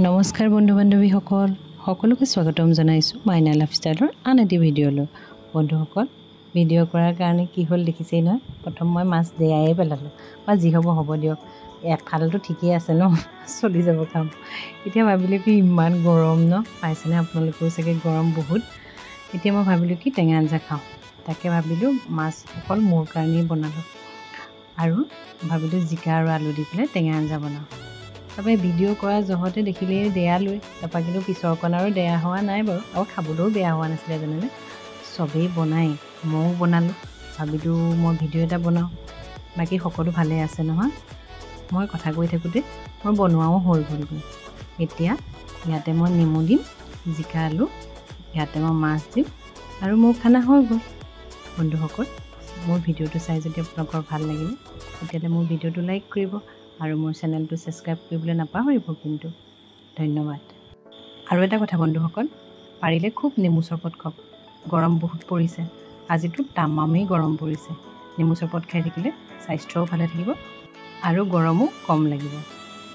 নমস্কাৰ বন্ধু বান্ধৱীসকল, সকলোকে স্বাগতম জনাইছোঁ মাইনা লাইফষ্টাইলৰ আন এটি ভিডিঅ'লৈ। বন্ধুসকল, ভিডিঅ' কৰাৰ কাৰণে কি হ'ল দেখিছেই নহয়। প্ৰথম মই মাছ দেয়াই পেলালোঁ, বা যি হ'ব দিয়ক, এফালটো ঠিকেই আছে ন, চলি যাব কাম। এতিয়া ভাবিলোঁ কি ইমান গৰম ন, পাইছেনে আপোনালোকেও চাগে, গৰম বহুত। এতিয়া মই ভাবিলোঁ কি টেঙা আঞ্জা খাওঁ, তাকে ভাবিলোঁ মাছ অকল মোৰ কাৰণেই বনালোঁ, আৰু ভাবিলোঁ জিকা আৰু আলু দি পেলাই টেঙা আঞ্জা বনাওঁ। তাৰপৰা ভিডিঅ' কৰা জহতে দেখিলেই দেয়ালৈ, তাৰপৰা কিন্তু পিছৰকণ আৰু দেয়া হোৱা নাই বাৰু, আৰু খাবলৈও বেয়া হোৱা নাছিলে জানেনে। চবেই বনাই, ময়ো বনালোঁ, ভাবিলোঁ মই ভিডিঅ' এটা বনাওঁ। বাকী সকলো ভালেই আছে নহয়। মই কথা কৈ থাকোঁতে মোৰ বনোৱাও হৈ গ'লগৈ। এতিয়া ইয়াতে মই নেমু দিম, জিকা আলু, ইয়াতে মই মাছ দিম, আৰু মোৰ খানা হৈ গ'ল। বন্ধুসকল, মোৰ ভিডিঅ'টো চাই যদি আপোনালোকৰ ভাল লাগিলে, তেতিয়াহ'লে মোৰ ভিডিঅ'টো লাইক কৰিব, আৰু মোৰ চেনেলটো ছাবস্ক্ৰাইব কৰিবলৈ নাপাহৰিব কিন্তু। ধন্যবাদ। আৰু এটা কথা বন্ধুসকল, পাৰিলে খুব নেমু চৰবত খাওক, গৰম বহুত পৰিছে, আজিতো তামামেই গৰম পৰিছে। নেমু চৰবত খাই থাকিলে স্বাস্থ্যও ভালে থাকিব আৰু গৰমো কম লাগিব।